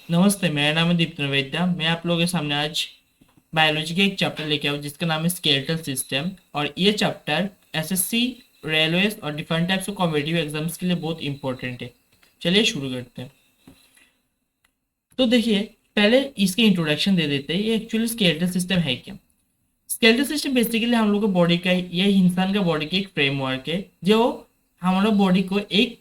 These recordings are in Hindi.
नमस्ते, मेरा नाम है दीप्त नवेद्या। मैं आप लोगों के सामने आज बायोलॉजी के एक चैप्टर लेके आऊँ जिसका नाम है स्केलेटल सिस्टम। और ये चैप्टर एसएससी, रेलवेज और different types of competitive exams के लिए बहुत इंपॉर्टेंट है। चलिए शुरू करते हैं। तो देखिए, पहले इसके इंट्रोडक्शन दे देते हैं। ये एक्चुअली स्केलेटल सिस्टम है क्या? स्केलेटल सिस्टम बेसिकली हम लोग का बॉडी का, ये इंसान का बॉडी का एक फ्रेमवर्क है जो हमारा बॉडी को एक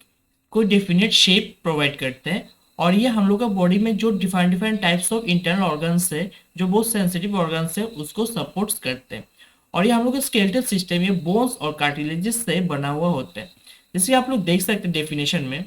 कोई डेफिनेट शेप प्रोवाइड करते हैं। और ये हम लोग का बॉडी में जो different different types of internal organs है, जो बहुत सेंसिटिव ऑर्गन्स है, उसको सपोर्ट्स करते हैं। और ये हम लोग का स्केलेटल सिस्टम ये बोन्स और कार्टिलेजेस से बना हुआ होता है। जैसे आप लोग देख सकते हैं डेफिनेशन में,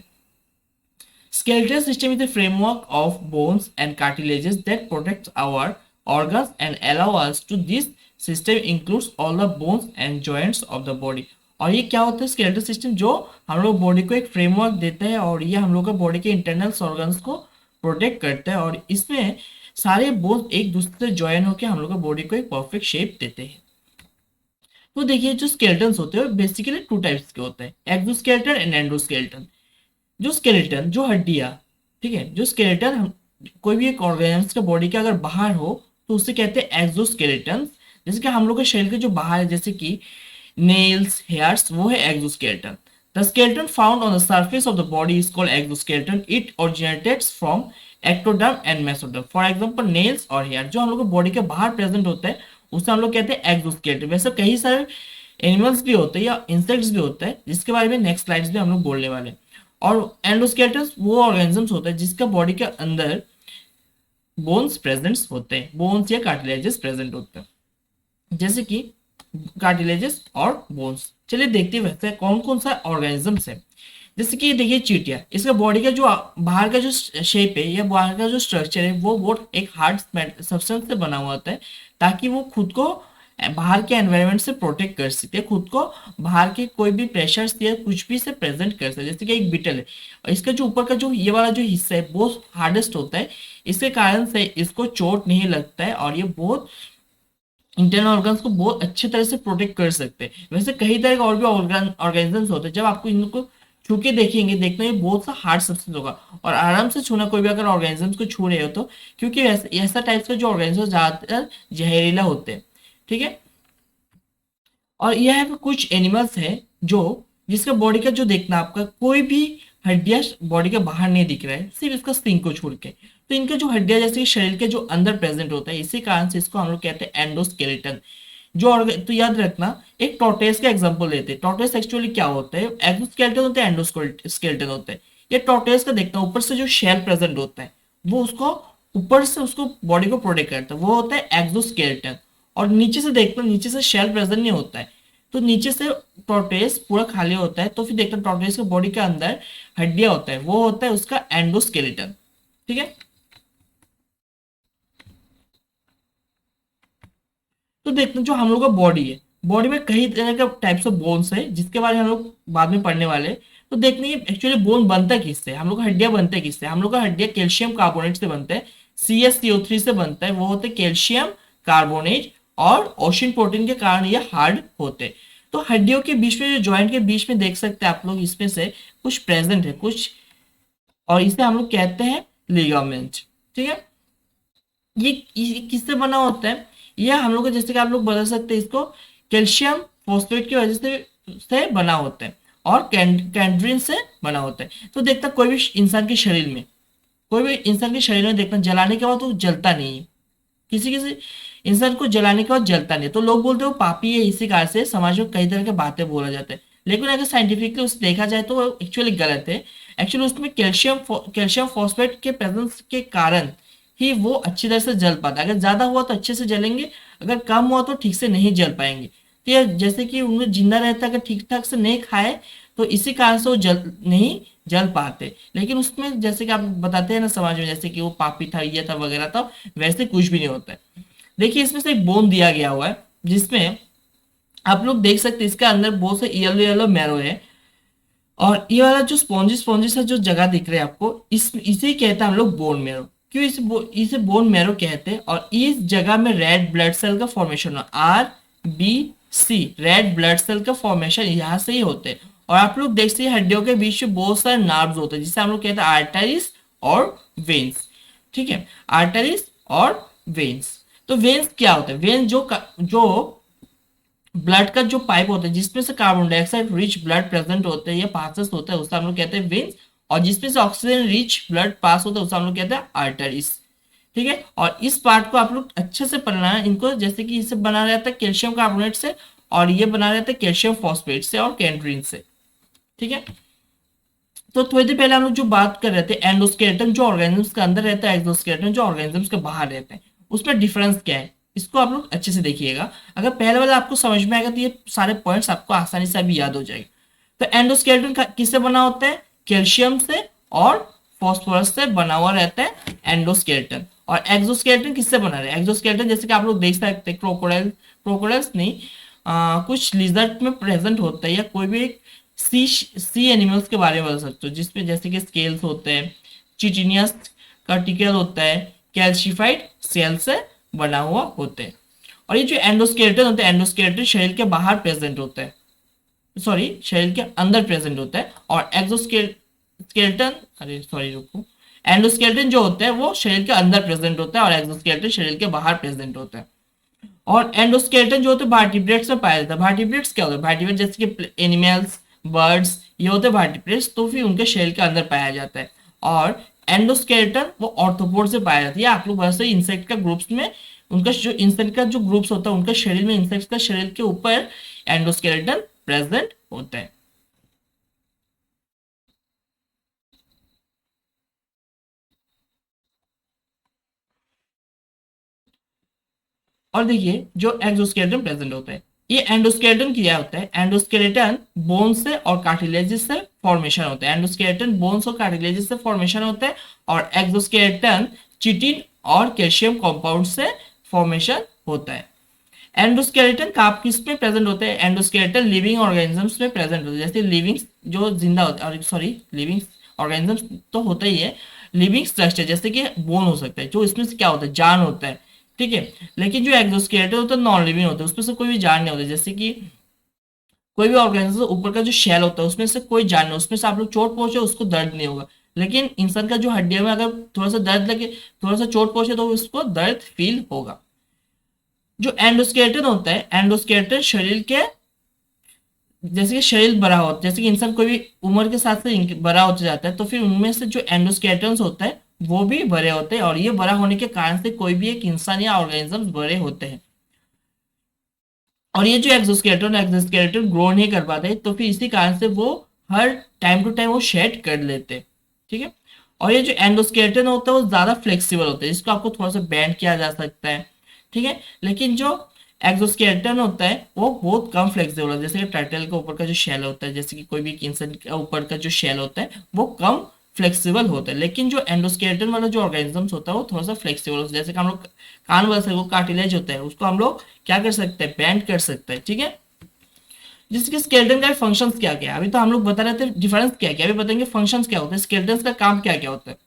skeletal system is a framework of bones and cartilages that protects our organs and allow us to this system includes all the bones and joints of the body। और ये क्या होता है स्केलेटल सिस्टम? जो हम लोग बॉडी को एक फ्रेमवर्क देता है और ये हम लोग का बॉडी के इंटरनल ऑर्गन्स को प्रोटेक्ट करता है। और इसमें सारे बोन्स एक दूसरे से ज्वाइन होकर हम लोग का बॉडी को एक परफेक्ट शेप देते हैं। तो देखिए, जो स्केलेटन्स होते हैं बेसिकली टू टाइप्स के होते हैं, एक्सोस्केलेटन एंड एंडोस्केलेटन। जो स्केलेटन, जो हड्डियां, ठीक है, जो स्केलेटन कोई भी एक ऑर्गेनिज्म के बॉडी के अगर बाहर हो तो उसे कहते हैं एक्सोस्केलेटन। जैसे कि हम लोग के शरीर के जो बाहर है, जैसे कि नेल्स, हेयर्स, वो है exoskeleton. The skeleton found on the surface of the body is called exoskeleton. It originateds from ectoderm and mesoderm. For example nails और हेयर जो हम लोग के बॉडी के बाहर प्रेजेंट होता है उसे हम लोग कहते हैं एक्सोस्केलेटन। वैसे कई सारे एनिमल्स भी होते हैं या इंसेक्ट्स भी होते हैं जिसके बारे में नेक्स्ट स्लाइड्स में हम लोग बोलने वाले हैं। और एंडोस्केलेटन वो ऑर्गेनिजम्स होता है जिसका बॉडी के अंदर बोन्स प्रेजेंट्स होते हैं, बोन्स या कार्टिलेजेस प्रेजेंट होते हैं, जैसे कि कार्टिलेजेस और बोन्स। चलिए देखते हैं वैसे कौन कौन सा ऑर्गेनिजम्स है। जैसे कि देखिए चींटियां, इसका बॉडी का जो बाहर का जो शेप है या बाहर का जो स्ट्रक्चर है वो बहुत एक हार्ड सब्सटेंस से बना हुआ होता है, ताकि वो खुद को बाहर के एनवायरनमेंट से प्रोटेक्ट कर सके, खुद को बाहर के कोई भी प्रेशर या कुछ भी से प्रेजेंट कर सके। जैसे कि एक बीटल है और इसका जो ऊपर का जो ये वाला जो हिस्सा है बहुत हार्डेस्ट होता है, इसके कारण से इसको चोट नहीं लगता है और ये बहुत इंटरनल ऑर्गन्स को बहुत अच्छे तरह से प्रोटेक्ट कर सकते हैं। वैसे कई तरह के और भी ऑर्गेनिजम्स होते हैं, जब आपको इनको छू के देखेंगे, देखना ये बहुत सा हार्ड सब्सटेंस होगा और आराम से छूना कोई भी अगर ऑर्गेनिजम्स को छू रहे हो तो, क्योंकि ऐसा टाइप्स का जो ऑर्गेनिज्म ज्यादातर जहरीला होते हैं, ठीक है। और यह कुछ एनिमल्स है जो जिसका बॉडी का जो देखना आपका कोई भी हड्डियां बॉडी के बाहर नहीं दिख रहा है, सिर्फ इसका स्किन को छोड़ के। तो इनके जो हड्डियां जैसे कि शरीर के जो अंदर प्रेजेंट होता है, इसी कारण से इसको हम लोग कहते हैं एंडोस्केलेटन। तो याद रखना, एक टॉर्टोइस का एग्जांपल लेते हैं। टॉर्टोइस एक्चुअली क्या होता है? एक्सोस्केलेटन होता है, एंडोस्केलेटन होता है। ये टॉर्टोइस का देखना ऊपर से जो शेल प्रेजेंट होता है वो उसको ऊपर से उसको बॉडी को प्रोटेक्ट करता है, वो होता है एक्सोस्केलेटन। और नीचे से देखना, नीचे से शेल प्रेजेंट नहीं होता है, तो नीचे से टॉर्टोइस पूरा खाली होता है। तो फिर देखना टॉर्टोइस के बॉडी के अंदर हड्डियां होता है, वो होता है उसका एंडोस्केलेटन, ठीक है। तो देखते हैं जो हम लोग का बॉडी है, बॉडी में कई तरह का टाइप्स ऑफ बोन्स है जिसके बारे में हम लोग बाद में पढ़ने वाले हैं। तो देखते हैं एक्चुअली बोन बनता किससे, हम लोग का हड्डियां बनते हैं किससे। हम लोग का हड्डियां कैल्शियम कार्बोनेट से बनते हैं, CaCO3 से बनता है, वो होते हैं कैल्शियम कार्बोनेट। और ओशन प्रोटीन के कारण ये हार्ड होते हैं। तो हड्डियों के बीच में जो जॉइंट के बीच में देख सकते हैं आप लोग, इसमें से कुछ प्रेजेंट है कुछ, और इसे हम लोग कहते हैं लिगामेंट, ठीक है। ये किससे बना होता है? ये हम लोग को, जैसे कि आप लोग बदल सकते हैं इसको, कैल्शियम फॉस्फेट की वजह से बना होता है और कैंड्रिन से बना होता है। तो देखता कोई भी इंसान के शरीर में, कोई भी इंसान के शरीर में देखना जलाने के बाद वो जलता नहीं है। किसी किसी इंसान को जलाने के बाद जलता नहीं, तो लोग बोलते हैं वो पापी है। इसी कारण से समाज में कई तरह के बातें बोला जाता है, लेकिन अगर साइंटिफिकली उसे देखा जाए तो वो एक्चुअली गलत है। एक्चुअली उसमें कैल्शियम फॉस्फेट के प्रेजेंस के कारण ही वो अच्छी तरह से जल पाता है। अगर ज्यादा हुआ तो अच्छे से जलेंगे, अगर कम हुआ तो ठीक से नहीं जल पाएंगे। तो ये जैसे कि उनमें जिंदा रहता है, अगर ठीक ठाक से नहीं खाए तो इसी कारण से वो नहीं जल पाते। लेकिन उसमें जैसे कि आप बताते हैं ना समाज में, जैसे कि वो पापी था, ये था वगैरह था, वैसे कुछ भी नहीं होता है। देखिए इसमें से एक बोन दिया गया हुआ है जिसमें आप लोग देख सकते हैं इसके अंदर बहुत से येलो येलो मैरो है। और ये वाला जो स्पॉन्जी स्पॉन्जी सा जो जगह दिख रहा है आपको, इसे कहते हैं हम लोग बोन मैरो। क्यों इसे बोन मैरो कहते हैं? और इस जगह में रेड ब्लड सेल का formation, RBC, red blood cell का फॉर्मेशन यहाँ से ही होते हैं। और आप लोग देख सकते हैं हड्डियों के बीच में बहुत सारे नर्व्स होते हैं जिसे हम लोग कहते हैं आर्टरीज और वेन्स। ठीक है, आर्टरीज और वेन्स। तो वेन्स क्या होता है? वेन्स जो ब्लड का जो पाइप होता है जिसमें से carbon dioxide rich blood present होते हैं या पासेस होता है, उससे हम लोग कहते हैं वेन्स। और जिसमें से ऑक्सीजन रिच ब्लड पास होता है उससे हम लोग कहते हैं आर्टरीज। ठीक है, और इस पार्ट को आप लोग अच्छे से पढ़ना है इनको, जैसे कि इसे बना रहता है कैल्शियम कार्बोनेट से, और ये बना रहता है कैल्शियम फॉस्फेट से और कैंड्रीन से। ठीक है, तो थोड़ी देर पहले हम लोग जो बात कर रहे थे एंडोस्केलेटन जो ऑर्गेनिजम्स के अंदर रहता है, एक्सोस्केलेटन जो ऑर्गेनिजम्स के बाहर रहते हैं, उसमें डिफरेंस क्या है, इसको आप लोग अच्छे से देखिएगा। अगर पहले वाला आपको समझ में आएगा तो ये सारे पॉइंट्स आपको आसानी से अभी याद हो जाएगा। तो एंडोस्केलेटन किससे बना होता है? कैल्शियम से और फॉस्फोरस से बना हुआ रहता है एंडोस्केलेटन। और एक्सोस्केलेटन किससे बना है? एक्सोस्केलेटन जैसे कि आप लोग देख सकते हैं क्रोकोडाइल्स नहीं, कुछ लिजर्ड में प्रेजेंट होता है, या कोई भी एक सी एनिमल्स के बारे में बता सकते हो, जिसमें जैसे कि स्केल्स होते हैं, चिटिनियस कार्टिकल होता है, कैल्शिफाइड सेल से बना हुआ होते हैं। और ये जो एंडोस्केलेटन होता है, एंडोस्केलेटन शरीर के बाहर प्रेजेंट होता है, सॉरी शरीर के अंदर प्रेजेंट होता है। और एक्सोस्केलेटन, अरे सॉरी रुको, एंडोस्केलेटन जो होता है वो शरीर के अंदर प्रेजेंट होता है और एक्सोस्केलेटन शरीर के बाहर प्रेजेंट होता है। और एंडोस्केलेटन जो होते हैं वर्टिब्रेट्स में पाया जाता है। वर्टिब्रेट्स क्या होता है? वर्टिब्रेट जैसे कि एनिमल्स, बर्ड्स, ये होते हैं वर्टिब्रेट्स, तो फिर उनके शरीर के अंदर पाया जाता है। और एंडोस्केलेटन वो ऑर्थोपोड से पाया जाता है। आप लोग वैसे इंसेक्ट का ग्रुप्स में उनका जो इंसेक्ट का जो ग्रुप्स होता है उनका शरीर में, इंसेक्ट का शरीर के ऊपर एंडोस्केलेटन प्रेजेंट होता है। और देखिए जो एक्सोस्केलेटन प्रेजेंट होता है, ये एंडोस्केलेटन क्या होता है? एंडोस्केलेटन बोन से और कार्टिलेजिस से फॉर्मेशन होता है। एंडोस्केलेटन बोन्स और कार्टिलेजिस से फॉर्मेशन होता है, और एक्सोस्केलेटन चिटिन और कैल्शियम कंपाउंड से फॉर्मेशन होता है। एंडोस्केलेटन का किस में प्रेजेंट होते हैं? एंडोस्केलेटन लिविंग ऑर्गेनिजम्स में प्रेजेंट होते हैं, जैसे लिविंग जो जिंदा होते हैं, सॉरी लिविंग ऑर्गेनिजम्स तो होता ही है, लिविंग स्ट्रक्चर जैसे कि बोन हो सकता है, जो इसमें से क्या होता है? जान होता है। ठीक है, लेकिन जो एक्सोस्केलेटन होता है नॉन लिविंग होता है, उसमें से कोई भी जान नहीं होता। जैसे कि कोई भी ऑर्गेनिज्म ऊपर का जो शेल होता है उसमें से कोई जान नहीं, उसमें से आप लोग चोट पहुंचे उसको दर्द नहीं होगा। लेकिन इंसान का जो हड्डियों में अगर थोड़ा सा दर्द लगे, थोड़ा सा चोट पहुंचे, तो उसको दर्द फील होगा। जो एंडोस्केलेटन होता है, एंडोस्केलेटन शरीर के, जैसे कि शरीर बड़ा होता है, जैसे कि इंसान कोई भी उम्र के साथ से बड़ा होता जाता है, तो फिर उनमें से जो एंडोस्केलेटन होता है वो भी बड़े होते हैं, और ये बड़ा होने के कारण से कोई भी एक इंसान या ऑर्गेनिज्म बड़े होते हैं। और ये जो एक्सोस्केलेटन ग्रो नहीं कर पाते, तो फिर इसी कारण से वो हर टाइम टू टाइम वो शेड कर लेते हैं। ठीक है, और ये जो एंडोस्केलेटन होता है वो ज्यादा फ्लेक्सिबल होता है, इसको आपको थोड़ा सा बेंड किया जा सकता है। ठीक है, लेकिन जो एक्सोस्केलेटन होता है वो बहुत कम फ्लेक्सिबल होता है, जैसे कि टर्टल के ऊपर का जो शेल होता है, जैसे कि कोई भी इंसान के ऊपर का जो शेल होता है वो कम फ्लेक्सिबल होता है। लेकिन जो एंडोस्केलेटन वाला जो ऑर्गेनिजम्स होता है वो थोड़ा सा फ्लेक्सिबल होता है, जैसे कि हम लोग कान वाला से वो कार्टिलेज होता है उसको हम लोग क्या कर सकते हैं? बेंड कर सकते हैं। ठीक है, जिसके स्केलेटन का फंक्शंस क्या क्या है, अभी तो हम लोग बता रहे थे डिफरेंस क्या क्या, अभी बताएंगे फंक्शंस क्या होते हैं, स्केलेटन का काम क्या क्या होता है।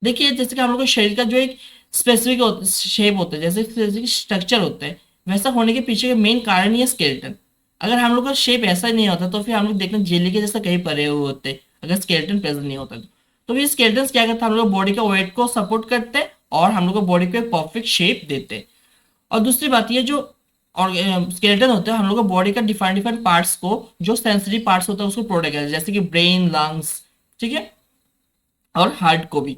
देखिए जैसे कि हम लोग के शरीर का जो एक स्पेसिफिक शेप होता है, जैसे स्ट्रक्चर होता है, वैसा होने के पीछे का मेन कारण ही है स्केलेटन। अगर हम लोग का शेप ऐसा नहीं होता तो फिर हम लोग देखना जेली के जैसा कहीं पड़े हुए होते, अगर स्केलेटन प्रेजेंट नहीं होता तो फिर स्केलेटन क्या करता है? हम लोग बॉडी का वेट को सपोर्ट करते हैं और हम लोग को बॉडी को एक परफेक्ट शेप देते हैं। और दूसरी बात ये जो और स्केलेटन होता है हम लोग को बॉडी का डिफरेंट डिफरेंट पार्ट्स को, जो सेंसिटिव पार्ट्स होता है उसको प्रोटेक्ट करता है, जैसे कि ब्रेन, लंग्स, ठीक है, और हार्ट को भी।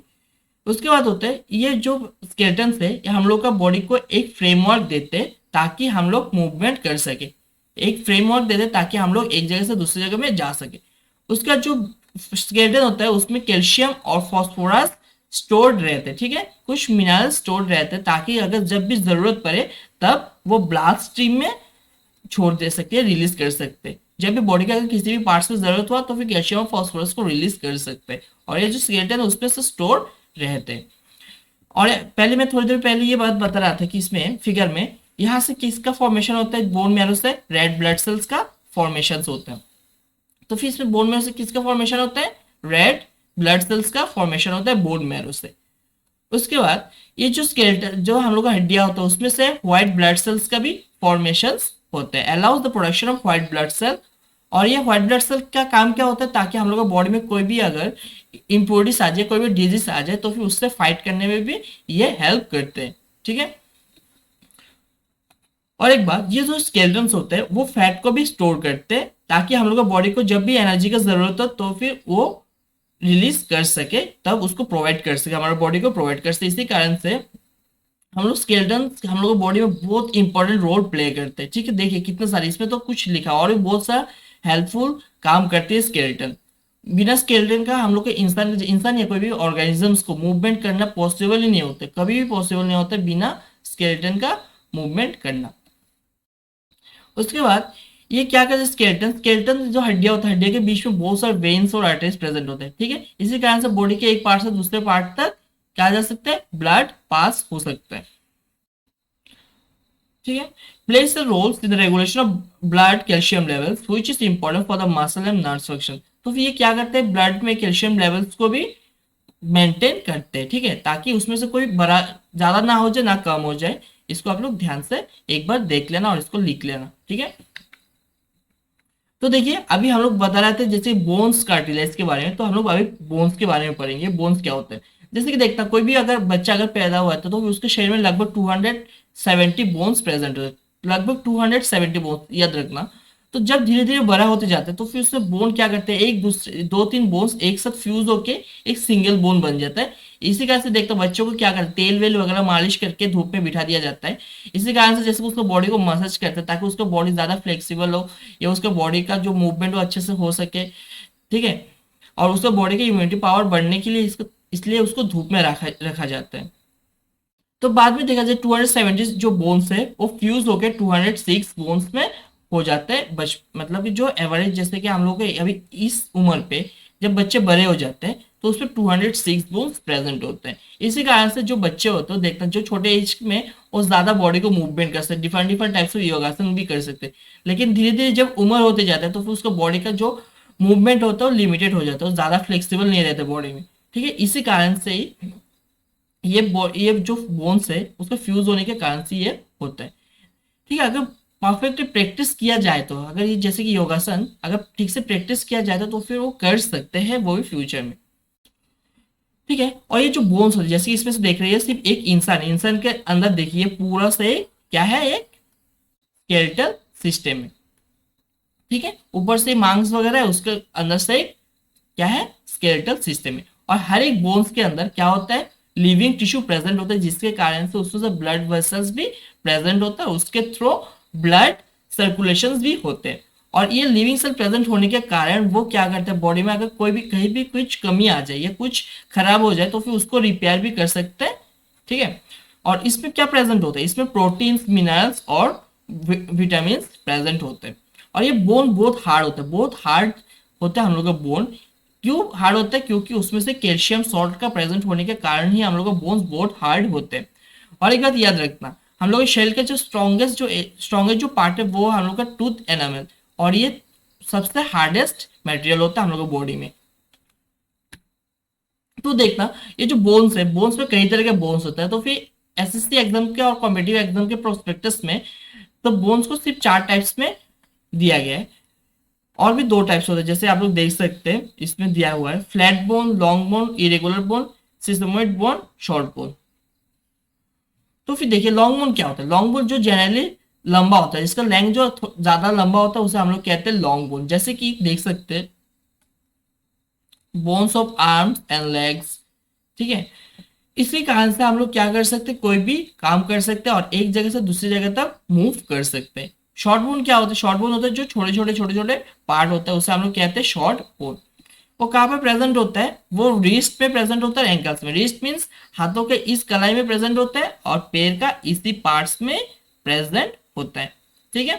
उसके बाद होता है ये जो स्केलेटन है ये हम लोग का बॉडी को एक फ्रेमवर्क देते हैं ताकि हम लोग मूवमेंट कर सके, एक फ्रेमवर्क देते हैं ताकि हम लोग एक जगह से दूसरी जगह में जा सके। उसका जो स्केलेटन होता है उसमें कैल्शियम और फास्फोरस स्टोर्ड रहते हैं, ठीक है, कुछ मिनरल स्टोर्ड रहते हैं, ताकि अगर जब भी जरूरत पड़े तब वो ब्लड स्ट्रीम में छोड़ दे सकते हैं, रिलीज कर सकते हैं। जब भी बॉडी के अगर किसी भी पार्ट्स में जरूरत हुआ तो फिर कैल्शियम और फास्फोरस को रिलीज कर सकते हैं, और ये जो स्केलेटन है उसमें से स्टोर रहते हैं। और पहले मैं थोड़ी देर पहले ये बात बता रहा था कि इसमें फिगर में यहाँ से किसका फॉर्मेशन होता है? बोन मैरो से रेड ब्लड सेल्स का फॉर्मेशन होता है। तो फिर इसमें बोन मैरो से किसका फॉर्मेशन होता है? रेड ब्लड सेल्स का फॉर्मेशन होता है बोन मैरो से। उसके बाद ये जो स्केलेटन जो हम लोग का हड्डियां होता है उसमें से व्हाइट ब्लड सेल्स का भी फॉर्मेशन होते हैं, allows the production of white blood cell और ये व्हाइट ब्लड सेल का काम क्या होता है, ताकि हम लोग का बॉडी में कोई भी अगर इम्प्योरिटीज आ जाए, कोई भी डिजीज आ जाए, तो फिर उससे फाइट करने में भी ये हेल्प करते हैं। ठीक है। और एक बात, ये जो स्केलेटन्स होते हैं वो फैट को भी स्टोर करते हैं, ताकि हम लोग का बॉडी को जब भी एनर्जी का जरूरत हो तो फिर वो रिलीज कर सके, तब उसको प्रोवाइड कर सके, हमारे बॉडी को प्रोवाइड कर सके। इसी कारण से हम लोग स्केलेटन हम लोग बॉडी में बहुत इंपॉर्टेंट रोल प्ले करते हैं। ठीक है, देखिए कितने सारे इसमें तो कुछ लिखा, और भी बहुत सारा हेल्पफुल काम करती है स्केलेटन। बिना स्केलेटन का हम लोग के इंसान या कोई भी ऑर्गेनिजम्स को मूवमेंट करना पॉसिबल ही नहीं होते, कभी भी पॉसिबल नहीं होता बिना स्केलेटन का मूवमेंट करना। उसके बाद ये क्या करते हैं, स्केलेटन स्केलेटन जो हड्डियां होता है, हड्डियों के बीच में बहुत सारे वेन्स और आर्टरीज प्रेजेंट होते हैं। ठीक है, इसी कारण से बॉडी के एक पार्ट से दूसरे पार्ट तक क्या जा सकता है, ब्लड पास हो सकता है। ठीक है, plays the roles in the regulation of blood calcium levels which is important for the muscle and nerve function. तो फिर ये क्या करते हैं, ब्लड में कैल्शियम लेवल्स को भी मेंटेन करते हैं। ठीक है, ताकि उसमें से कोई बड़ा ज्यादा ना हो जाए ना कम हो जाए। इसको आप लोग ध्यान से एक बार देख लेना और इसको लिख लेना। ठीक है, तो देखिए अभी हम लोग बता रहे थे जैसे बोन्स कार्टिलेज के बारे में, तो हम लोग अभी बोन्स के बारे में पढ़ेंगे, बोन्स क्या होते हैं। जैसे कि देखना, कोई भी अगर बच्चा अगर पैदा हुआ है तो उसके शरीर में लगभग 270 बोन्स प्रेजेंट होते हैं, लगभग 270 बोन्स, याद रखना। तो जब धीरे धीरे बड़ा होते जाते हैं तो फिर उससे बोन क्या करते हैं, एक दूसरे दो तीन बोन्स एक साथ फ्यूज होके एक सिंगल बोन बन जाता है। इसी कारण से देखते बच्चों को क्या करते हैं, तेल वेल वगैरह मालिश करके धूप में बिठा दिया जाता है। इसी कारण से जैसे उसको बॉडी को मसाज करते हैं, ताकि उसका बॉडी ज्यादा फ्लेक्सिबल हो, या उसका बॉडी का जो मूवमेंट हो अच्छे से हो सके। ठीक है, और उसका बॉडी का इम्यूनिटी पावर बढ़ने के लिए इसको इसलिए उसको धूप में रखा रखा जाता है। तो बाद में देखा जाए 270 जो बोन्स है वो फ्यूज होकर 206 बोन्स में हो जाता है। मतलब कि जो एवरेज, जैसे कि हम लोग के अभी इस उम्र पे जब बच्चे बड़े हो जाते हैं तो उसमें 206 बोन्स प्रेजेंट होते हैं। इसी कारण से जो बच्चे होते हैं देखते हैं, जो छोटे एज में वो ज्यादा बॉडी को मूवमेंट कर सकते हैं, डिफरेंट डिफरेंट टाइप्स ऑफ योगासन भी कर सकते हैं। लेकिन धीरे धीरे जब उम्र होते जाता है तो फिर उसका बॉडी का जो मूवमेंट होता है वो लिमिटेड हो जाता है, ज्यादा फ्लेक्सिबल नहीं रहता बॉडी में। ठीक है, इसी कारण से ही ये जो बोन्स है उसका फ्यूज होने के कारण से ये होता है। ठीक है, अगर परफेक्ट प्रैक्टिस किया जाए तो, अगर ये जैसे कि योगासन अगर ठीक से प्रैक्टिस किया जाए तो फिर वो कर सकते हैं वो भी फ्यूचर में। ठीक है, और ये जो बोन्स होते हैं जैसे कि इसमें से देख रही है, सिर्फ एक इंसान, इंसान के अंदर देखिए पूरा से क्या है, एक स्केलेटल सिस्टम है। ठीक है, ऊपर से मांस वगैरह है, उसके अंदर से क्या है, स्केलेटल सिस्टम है। और हर एक बोन्स के अंदर क्या होता है, लिविंग टिश्यू प्रेजेंट होता है, जिसके कारण से उसमें से ब्लड वेसल्स भी प्रेजेंट होता है, उसके थ्रू ब्लड सर्कुलेशन भी होते हैं। और ये लिविंग सेल प्रेजेंट होने के कारण वो क्या करते हैं, बॉडी में अगर कोई भी कहीं भी कुछ कमी आ जाए या कुछ खराब हो जाए तो फिर उसको रिपेयर भी कर सकते हैं। ठीक है, और इसमें क्या प्रेजेंट होता है, इसमें प्रोटीन्स, मिनरल्स और विटामिन प्रेजेंट होते हैं। और ये बोन बहुत हार्ड होता है, बहुत हार्ड होता है हम लोग का बोन। क्यों हार्ड होता है, क्योंकि उसमें से कैल्शियम सॉल्ट का प्रेजेंट होने के कारण ही हम लोग का बोन्स बहुत हार्ड होते हैं। और एक बात याद रखना, हम लोग शरीर का जो स्ट्रॉन्गेस्ट जो पार्ट है वो हम लोग का टूथ एनामल, और ये सबसे हार्डेस्ट मटेरियल होता है हम लोग का बॉडी में। तो देखना, ये जो बोन्स है, बोन्स में कई तरह के बोन्स होता है। तो फिर एसएससी एग्जाम के और कॉम्पिटिटिव एग्जाम के प्रोस्पेक्टस में तो बोन्स को सिर्फ 4 टाइप्स में दिया गया है। और भी 2 टाइप्स होते हैं, जैसे आप लोग देख सकते हैं इसमें दिया हुआ है, flat bone, long bone, irregular bone, sesamoid bone, short bone. तो फिर देखिए लॉन्ग बोन क्या होता है, लॉन्ग बोन जो जनरली लंबा होता है, जिसका लेंथ जो ज्यादा लंबा होता है उसे हम लोग कहते हैं लॉन्ग बोन। जैसे कि देख सकते हैं bones of arms and legs. ठीक है, इसी कारण से हम लोग क्या कर सकते हैं, कोई भी काम कर सकते हैं और एक जगह से दूसरी जगह तक मूव कर सकते हैं। शॉर्ट बोन क्या होता है, शॉर्ट बोन होता है जो छोटे छोटे पार्ट होता है, उसे हम लोग कहते हैं शॉर्ट बोन। वो कहाँ पे प्रेजेंट होता है, वो रिस्ट पे प्रेजेंट होता है, एंकल्स में। रिस्ट मीन्स हाथों के इस कलाई में प्रेजेंट होता है और पैर का इसी पार्ट्स में प्रेजेंट होता है। ठीक है,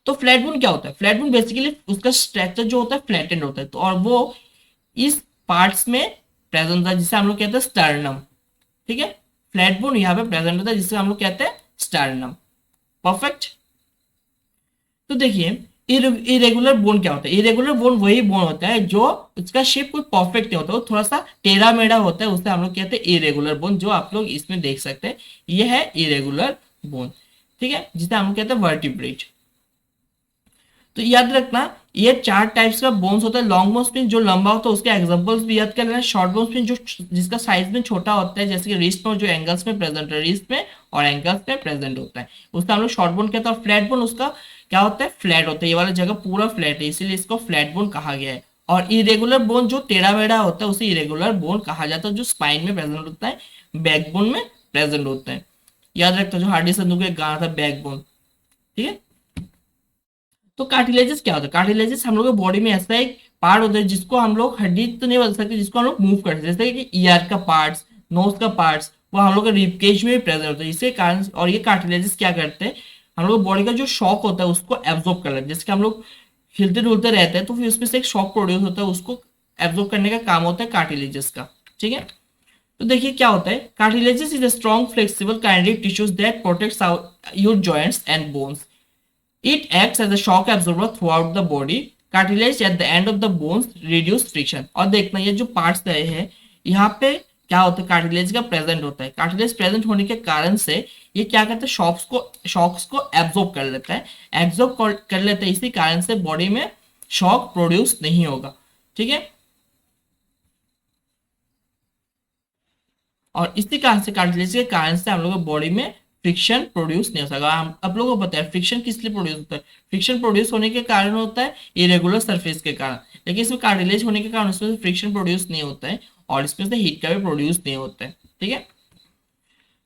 तो फ्लैट बोन क्या होता है, फ्लैट बोन बेसिकली उसका स्ट्रक्चर जो होता है फ्लैटेंड होता है, तो और वो इस पार्ट्स में प्रेजेंट होता है जिसे हम लोग कहते हैं स्टर्नम। ठीक है, फ्लैट बोन यहाँ पे प्रेजेंट होता है जिसे हम लोग कहते हैं स्टर्नम। परफेक्ट। तो देखिए इरेगुलर बोन क्या होता है, इरेगुलर बोन वही बोन होता है जो उसका शेप कोई परफेक्ट नहीं होता, वो थोड़ा सा टेढ़ा मेढ़ा होता है, उसे हम लोग कहते हैं इरेगुलर बोन, जो आप लोग इसमें देख सकते हैं ये है इरेगुलर बोन। ठीक है, जिसे हम लोग कहते हैं वर्टिब्रेट। तो याद रखना ये 4 टाइप्स का बोन्स होता है। लॉन्ग बोन्स मीन जो लंबा होता है उसके एग्जांपल्स भी याद कर लेना। शॉर्ट बोन्स मीन जो जिसका साइज में छोटा होता है, जैसे कि रिस्ट में जो एंगल्स में प्रेजेंट है, रिस्ट में और एंगल्स में प्रेजेंट होता है, उसका हम लोग शॉर्ट बोन कहते हैं। और फ्लैट बोन उसका क्या होता है, फ्लैट होता है, ये वाला जगह पूरा फ्लैट है, इसीलिए इसको फ्लैट बोन कहा गया है। और इरेगुलर बोन जो टेढ़ा मेढ़ा होता है उसे इरेगुलर बोन कहा जाता है, जो स्पाइन में प्रेजेंट होता है, बैकबोन में प्रेजेंट होता है। याद रखते जो हार्डी संधू का एक गाना था बैकबोन, ठीक है। तो कार्टिलेजेस क्या होता है, कार्टिलेजेस हम लोग के बॉडी में ऐसा एक पार्ट होता है जिसको हम लोग हड्डी तो नहीं बोल सकते, जिसको हम लोग मूव करते हैं, जैसे कि ईयर का पार्ट्स, नोज का पार्ट्स, वो हम लोग के रिब केज में भी प्रेजेंट होता है, इसके कारण। और ये कार्टिलेजेस क्या करते हैं, हम लोग बॉडी का जो शॉक होता है उसको एब्जॉर्ब कर लेते हैं। जैसे कि हम लोग हिलते डुलते रहते हैं तो फिर उसमें से एक शॉक प्रोड्यूस होता है, उसको एब्जॉर्ब करने का काम होता है कार्टिलेजेस का, ठीक है। तो देखिए क्या होता है, cartilages is a strong flexible kinetic tissues that protects your joints and bones. It acts as a shock absorber throughout the body. Cartilage at the end of the bones reduce friction. और देखना ये जो पार्ट्स रहे हैं यहाँ पे क्या होता है, कार्टिलेज का प्रेजेंट होता है। कार्टिलेज प्रेजेंट होने के कारण से ये क्या करता है, शॉक्स को एब्जॉर्ब कर लेता है, एब्जॉर्ब कर लेता है, इसी कारण से बॉडी में शॉक प्रोड्यूस नहीं होगा, ठीक है। और इसी कारण से, कार्टिलेज के कारण से हम लोग बॉडी में फ्रिक्शन प्रोड्यूस नहीं हो सका। हम आप लोगों को पता है फ्रिक्शन किस लिए प्रोड्यूस होता है, फ्रिक्शन प्रोड्यूस होने के कारण होता है इरेगुलर सरफेस के कारण, लेकिन इसमें कार्टिलेज होने के कारण उसमें से फ्रिक्शन प्रोड्यूस नहीं होता है और इसमें से हीट का भी प्रोड्यूस नहीं होता है, ठीक है।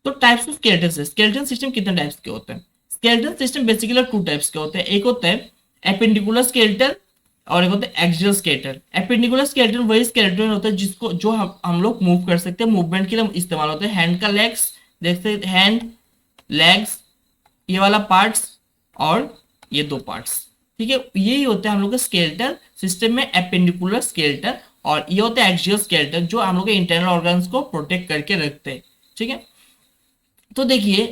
तो types of skeleton, skeleton system कितने टाइप्स के होते हैं, स्केलेटन सिस्टम बेसिकली 2 टाइप्स के होते हैं। एक होता है एपेंडिकुलर स्केलेटन और एक होता है एक्सियल स्केलेटन। एपेंडिकुलर स्केलेटन वही स्केलेटन होता है जिसको जो हम लोग मूव कर सकते हैं, मूवमेंट के लिए इस्तेमाल होता है। हैंड का लेग्स, देखते हैंड, लेग्स, ये वाला पार्ट्स और ये 2 पार्ट्स, ठीक है, यही होते हैं हम लोग के स्केलेटल सिस्टम में एपेंडिकुलर स्केलेटन। और ये होता है एक्सियल स्केलेटन जो हम लोग के इंटरनल ऑर्गन्स को प्रोटेक्ट करके रखते हैं, ठीक है। तो देखिए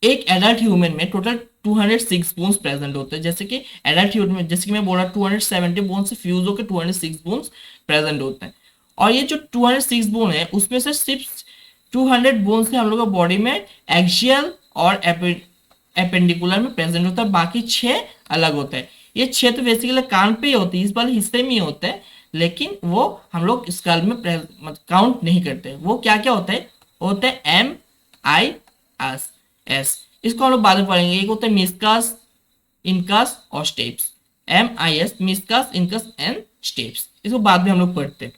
एक एडल्ट ह्यूमन में टोटल 206 बोन्स प्रेजेंट होते हैं, जैसे कि एडल्ट ह्यूमन में, जैसे कि मैं बोला 270 बोन्स से फ्यूज होकर 206 बोन्स प्रेजेंट होते हैं। और ये जो 206 बोन है उसमें से सिर्फ 200 बोन्स से हम लोग बॉडी में एक्सियल और एपेंडिकुलर में प्रेजेंट होता है, बाकी 6 अलग होते हैं। ये 6 तो बेसिकली कान पे ही होती है, इस वाले हिस्से में ही होते हैं, लेकिन वो हम लोग स्कल में काउंट नहीं करते। वो क्या क्या होता है MIS, इसको हम लोग बाद में पढ़ेंगे। एक होता है मिस्कास, इनकास और स्टेप्स। MIS, मिस्कास, इनकास एंड स्टेप्स, इसको बाद में हम लोग पढ़ते हैं।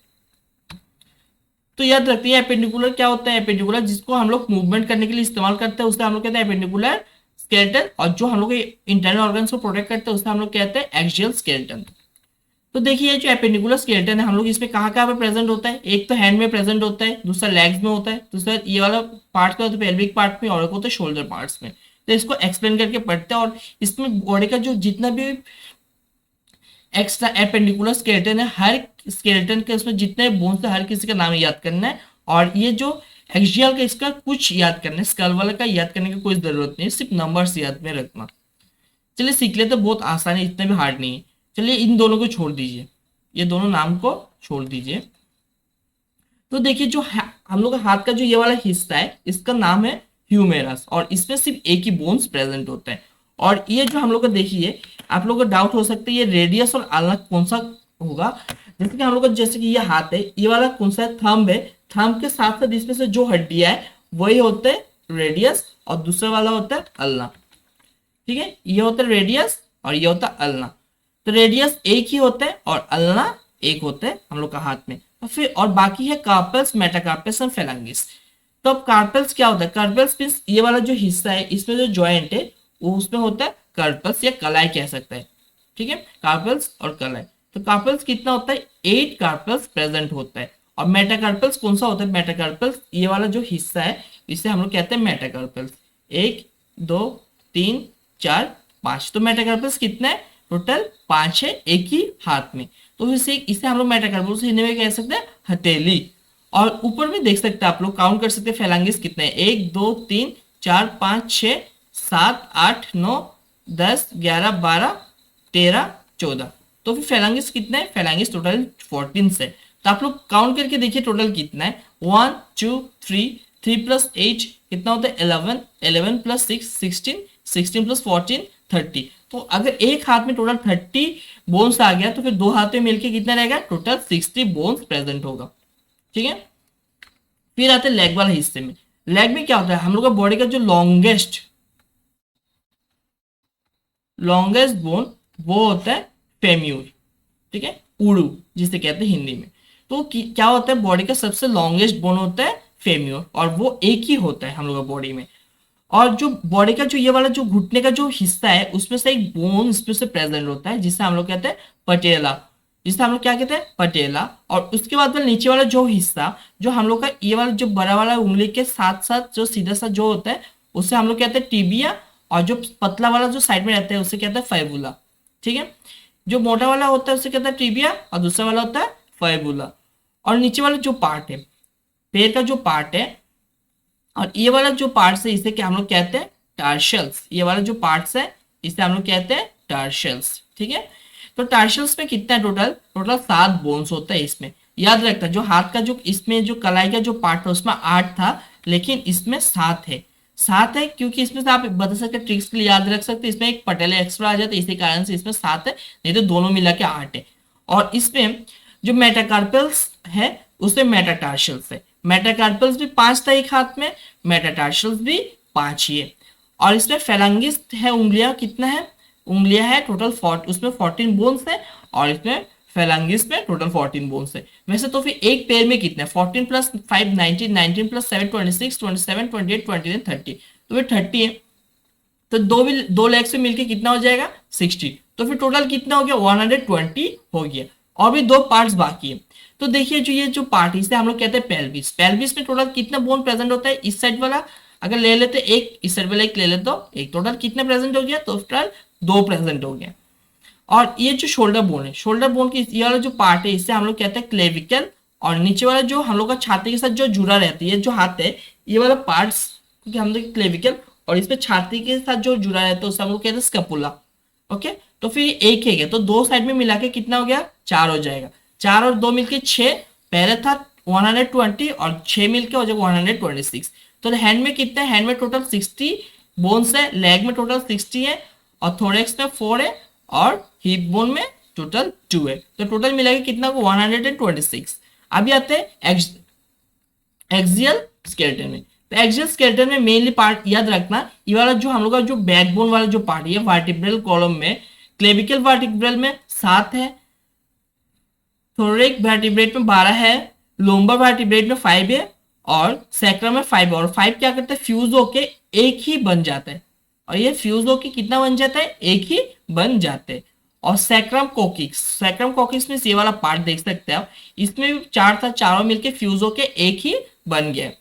तो याद रखते हैं एपेंडिकुलर क्या होता है, एपेंडिकुलर जिसको हम लोग मूवमेंट करने के लिए इस्तेमाल करते हैं उसे हम लोग कहते हैं एपेंडिकुलर स्केलेटन, और जो हम लोग इंटरनल ऑर्गन्स को प्रोटेक्ट करते हैं उसे हम लोग कहते हैं एक्सियल स्केलेटन। तो देखिए जो एपेंडिकुलर स्केलेटन है हम लोग इसमें कहाँ कहाँ पे प्रेजेंट होता है, एक तो हैंड में प्रेजेंट होता है, दूसरा लेग्स में होता है, दूसरा ये वाला पार्ट का होता है पेल्विक पार्ट में, और एक होता है शोल्डर पार्ट्स में। तो इसको एक्सप्लेन करके पढ़ते हैं। और इसमें बॉडी का जो जितना भी एक्स्ट्रा एपेंडिकुलर स्केलेटन है, हर स्केलेटन के उसमें जितने बोन्स है हर किसी का नाम याद करना है। और ये जो एक्सियल का इसका कुछ याद करना है, स्कल वाला का याद करने की कोई जरूरत नहीं है, सिर्फ नंबर्स याद में रखना। चलिए सीख लेते, बहुत आसान है, इतना भी हार्ड नहीं है। चलिए इन दोनों को छोड़ दीजिए, ये दोनों नाम को छोड़ दीजिए। तो देखिए जो हम लोग का हाथ का जो ये वाला हिस्सा है इसका नाम है ह्यूमेरस, और इसमें सिर्फ एक ही बोन्स प्रेजेंट होता है। और ये जो हम लोग का देखिए, आप लोगों को डाउट हो सकता है ये रेडियस और अल्ना कौन सा होगा। जैसे कि हम लोग का, जैसे कि ये हाथ है, ये वाला कौन सा है, थंब है, थंब के साथ साथ इसमें से जो हड्डियां है वही होते हैं रेडियस, और दूसरा वाला होता है अल्ना, ठीक है। ये होता है रेडियस और ये होता है अल्ना। तो रेडियस एक ही होता है और अल्ना एक होता है हम लोग का हाथ में। और फिर और बाकी है कार्पल्स, मेटाकार्पल्स और फेलांगिस। तो अब कार्पल्स क्या होता है, कार्पल्स मींस ये वाला जो हिस्सा है इसमें जो जॉइंट है वो उसमें होता है कार्पल्स या कलाई कह सकता है, ठीक है, कार्पल्स और कलाई। तो कार्पल्स कितना होता है, 8 कार्पल्स प्रेजेंट होता है। और मेटाकार्पल्स कौन सा होता है, मेटाकार्पल्स ये वाला जो हिस्सा है इसे हम लोग कहते हैं मेटाकार्पल्स। 1 2 3 4 5, तो मेटाकार्पल्स कितना है, टोटल 5 है एक ही हाथ में। तो इसे हम लोग मेटाकार्पल्स हिंदी में कह सकते हैं हथेली। और ऊपर में देख सकते हैं आप लोग, काउंट कर सकते हैं फेलांगिस कितने हैं, 1 2 3 4 5 6 7 8 9 10 11 12 13 14। तो फिर फेलांगिस कितना है, फेलांगिस टोटल 14 से। तो आप लोग काउंट करके देखिए टोटल कितना है, 1 2 3 3 प्लस 8 कितना होता है 11, 11 प्लस 6 16, 16 प्लस 14 30। तो अगर एक हाथ में टोटल 30 बोन्स आ गया तो फिर दो हाथ में मिलके कितना रहेगा, टोटल 60 बोन्स प्रेजेंट होगा। ठीक है, फिर आते हैं लेग वाले हिस्से में। लेग में क्या होता है, हम लोग का बॉडी का जो लॉन्गेस्ट बोन वो होता है फेम्यूर। ठीक है, उड़ू जिसे कहते हैं हिंदी में। तो क्या होता है, बॉडी का सबसे लॉन्गेस्ट बोन होता है फेम्यूर, और वो एक ही होता है हम लोग का बॉडी में। और जो बॉडी का जो ये वाला जो घुटने का जो हिस्सा है उसमें से एक बोन इसमें से प्रेजेंट होता है जिसे हम लोग कहते हैं पटेला, जिसे हम लोग क्या कहते हैं, पटेला। और उसके बाद में नीचे वाला जो हिस्सा, जो हम लोग का ये वाला जो बड़ा वाला उंगली के साथ साथ जो सीधा सा जो होता है उसे हम लोग कहते हैं टिबिया, और जो पतला वाला जो साइड में रहता है उसे कहते हैं फाइबुला। ठीक है, जो मोटा वाला होता है उसे कहता है टिबिया और दूसरा वाला होता है फाइबुला। और नीचे वाला जो पार्ट है, पैर का जो पार्ट है, और ये वाला जो पार्ट्स है इसे क्या हम लोग कहते हैं, टार्शल्स। ये वाला जो पार्ट्स है इसे हम लोग कहते हैं टार्शल्स। ठीक है, तो टार्शल्स में कितना है, टोटल टोटल 7 बोन्स होता है इसमें। याद रखना, जो हाथ का जो इसमें जो कलाई का जो पार्ट था उसमें 8 था, लेकिन इसमें 7 है। 7 है क्योंकि इसमें से आप बता सकते ट्रिक्स के लिए याद रख सकते, इसमें एक पटेला एक्स्ट्रा आ जाता है, इसी कारण से इसमें 7 है, नहीं तो दोनों मिला के 8 है। और इसमें जो मेटाकार्पल्स है उसमें मेटाटार्शल्स है। मेटाकार्पल्स भी 5 था एक हाथ में, मेटाटार्शल्स भी 5 ही है। और इसमें फेलांगिस है, उंगलियां कितना है, उंगलियां है टोटल 4, उसमें 14 बोन्स है, और इसमें फेलांगिस में टोटल 14 बोन्स है। वैसे तो फिर एक पैर में कितना है, 14 प्लस 5 19, 19 प्लस 7 26, 27 28 29 30, तो फिर 30 है। तो दो लेग्स में मिलके कितना हो जाएगा, 60। तो फिर टोटल कितना हो गया, 120 हो गया। और भी 2 पार्ट्स बाकी है। तो देखिए जो ये जो पार्ट इसे हम लोग कहते हैं पेल्विस। पेल्विस में टोटल कितना बोन प्रेजेंट होता है, इस साइड वाला अगर ले लेते एक, इस साइड वाला एक ले लेते तो एक, टोटल कितना प्रेजेंट हो गया, तो टोटल 2 प्रेजेंट हो गया। और ये जो शोल्डर बोन है, शोल्डर बोन की ये वाला जो पार्ट है इसे हम लोग कहते हैं क्लेविकल। और नीचे वाला जो हम लोग का छाती के साथ जो जुड़ा रहता है, ये जो हाथ है ये वाला पार्ट्स हम लोग क्लेविकल, और इसमें छाती के साथ जो जुड़ा रहता है उसे हम लोग कहते हैं स्कैपुला। ओके, तो फिर एक है, तो दो साइड में मिला के कितना हो गया, 4 हो जाएगा। 4 और 2 मिलके 6, पहले था 120 और 6 मिलके हो जाएगा 126। तो हैंड में कितना है, हैंड में टोटल 60 बोन्स है, लेग में टोटल 60 है, और थोरेक्स में 4 है, और हिप बोन में टोटल 2 है। तो टोटल मिला के कितना को 126। अभी आते हैं एक्सियल स्केलेटन में। तो एक्सियल स्केलेटन में मेनली पार्ट याद रखना, ये वाला जो हम लोग का जो बैकबोन वाला जो पार्ट है वर्टिब्रल कॉलम में, क्लेविकल वर्टिब्रल में 7 है, थोरेक वर्टिब्रेट में 12 है, लोम्बर वर्टिब्रेट में 5 है, और सैक्रम में 5 है। और 5 क्या करता है, फ्यूज होके एक ही बन जाता है, और ये फ्यूज होके कितना बन जाता है, एक ही बन जाते हैं। और सैक्रम कोकिक्स में ये वाला पार्ट देख सकते हैं आप, इसमें भी 4 था, चारों मिलके फ्यूज होके एक ही बन गया।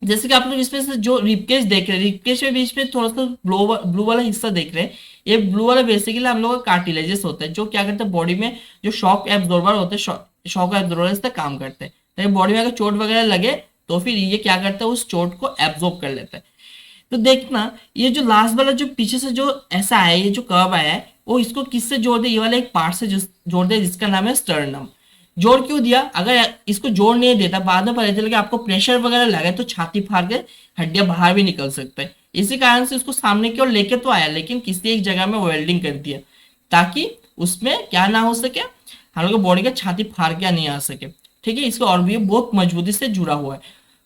जैसे कि आप लोग इसमें से जो रिपकेज देख रहे हैं, रिपकेज में बीच में थोड़ा सा ब्लू वाला हिस्सा देख रहे हैं, ये ब्लू वाला बेसिकली हम लोग का कार्टिलेजेस होता है, जो क्या करते हैं बॉडी में जो शॉक एब्जॉर्बर होते हैं, शॉक एब्जॉर्बर से काम करते हैं। तो बॉडी में अगर चोट वगैरह लगे तो फिर ये क्या करता है, उस चोट को एब्जॉर्ब कर लेता है। तो देखना ये जो लास्ट वाला जो पीछे से जो ऐसा है, ये जो कर्व आया है वो इसको किससे जोड़ दे, ये वाला एक पार्ट से जोड़ दे जिसका नाम है स्टर्नम। जोड़ क्यों दिया, अगर इसको जोड़ नहीं देता बाद में पता चलेगा आपको प्रेशर वगैरह लगे तो छाती फाड़ के हड्डियां बाहर भी निकल सकते हैं। इसी कारण से उसको सामने की ओर लेके तो आया, लेकिन किसी एक जगह में वेल्डिंग कर दिया ताकि उसमें क्या ना हो सके, हम लोग बॉडी का छाती फाड़ के नहीं आ सके। ठीक है, इसको और भी बहुत मजबूती से जुड़ा हुआ है।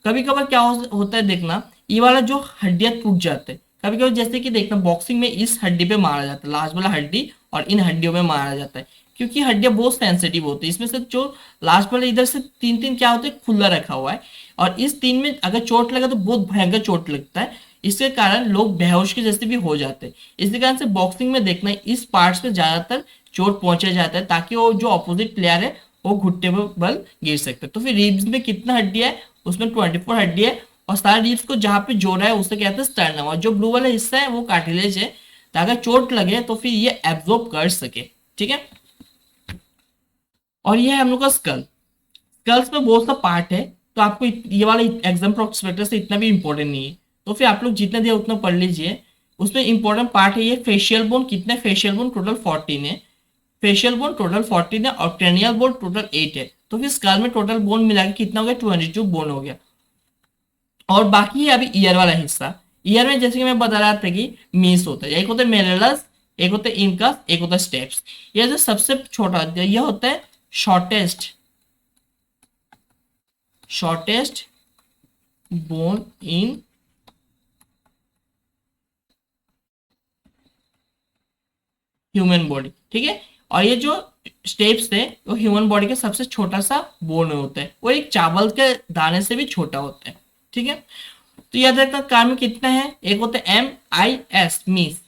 कभी कभार क्या होता है देखना, ये वाला जो हड्डियां टूट जाते हैं कभी कभी, जैसे कि देखना बॉक्सिंग में इस हड्डी पे मारा जाता है, लास्ट वाला हड्डी और इन हड्डियों में मारा जाता है, क्योंकि हड्डियां बहुत सेंसिटिव होती है। इसमें से जो लास्ट वाले इधर से 3 क्या होते हैं, खुला रखा हुआ है, और इस 3 में अगर चोट लगा तो बहुत भयंकर चोट लगता है। इसके कारण लोग बेहोश के जैसे भी हो जाते हैं। इसी कारण से बॉक्सिंग में देखना इस पार्ट्स में ज्यादातर चोट पहुंचा जाता है, ताकि वो जो अपोजिट प्लेयर है वो घुट्टे पर बल गिर सकते हैं। तो फिर रिब्स में कितना हड्डी है, उसमें 24 हड्डी है, और सारे रिब्स को जहां पे जोड़ा है उसे कहते हैं स्टर्नम, और जो ब्लू वाला हिस्सा है वो कार्टिलेज है, तो अगर चोट लगे तो फिर ये एब्जॉर्ब कर सके। ठीक है, और ये है हम लोग का स्कल्स में बहुत सा पार्ट है, तो आपको ये वाला एग्जाम प्रोस्पेक्टस से इतना भी इंपॉर्टेंट नहीं है, तो फिर आप लोग जितना दिया उतना पढ़ लीजिए। उसमें इंपॉर्टेंट पार्ट है ये फेशियल बोन, कितने फेशियल बोन टोटल 14 है, फेशियल बोन टोटल 14 है, और क्रेनियल बोन टोटल 8 है। तो फिर स्कल में टोटल बोन मिला के कितना हो गया, 22 बोन हो गया। और बाकी है अभी ईयर वाला हिस्सा। ईयर में जैसे कि मैं बता रहा था कि मीस होता है, एक होता है मेलेलस, एक होता है इनकस, एक होता है स्टेप्स। ये जो सबसे छोटा होता है ये होता है shortest bone in human body, ठीक है। और ये जो स्टेप्स है वो ह्यूमन बॉडी का सबसे छोटा सा बोन होता है, वो एक चावल के दाने से भी छोटा होता है, ठीक है। तो याद रखना कार में कितना है, एक होता है MIS मीस,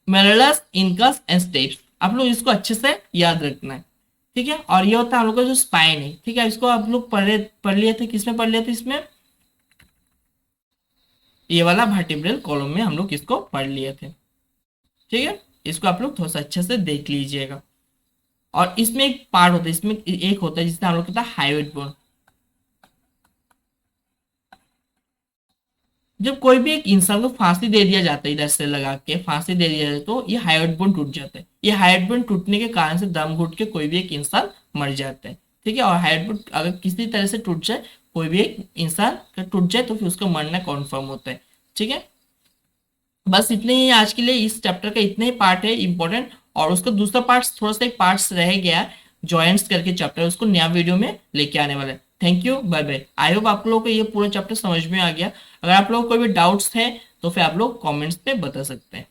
मेलस, इनकस एंड स्टेप्स। आप लोग इसको अच्छे से याद रखना है, ठीक है। और ये होता है हम लोग का जो स्पाइन है, ठीक है, इसको आप लोग पढ़ लिए थे, किसमें पढ़ लिए थे, इसमें ये वाला वर्टिब्रल कॉलम में हम लोग इसको पढ़ लिए थे, ठीक है। इसको आप लोग थोड़ा सा अच्छे से देख लीजिएगा। और इसमें एक पार्ट होता है, इसमें एक होता है जिससे हम लोग कहता है हाइवेट बोन। जब कोई भी एक इंसान को फांसी दे दिया जाता है, इधर से लगा के फांसी दे दिया जाता है, तो ये हाइवेट बोन टूट जाता है। ये हाइवेट बोन टूटने के कारण से दम घुट के कोई भी एक इंसान मर जाता है, ठीक है। और हाइवेट बोन अगर किसी तरह से टूट जाए, कोई भी एक इंसान का टूट जाए, तो फिर उसका मरना कन्फर्म होता है, ठीक है। बस इतने ही आज के लिए, इस चैप्टर का इतने ही पार्ट है इंपॉर्टेंट। और उसका दूसरा पार्ट थोड़ा सा एक पार्ट्स रह गया जॉइंट्स करके चैप्टर, उसको नया वीडियो में लेके आने वाला है। Thank you, bye bye. I hope आप लोगों को ये पूरा चैप्टर समझ में आ गया। अगर आप लोगों को कोई भी डाउट्स है तो फिर आप लोग कमेंट्स पे बता सकते हैं।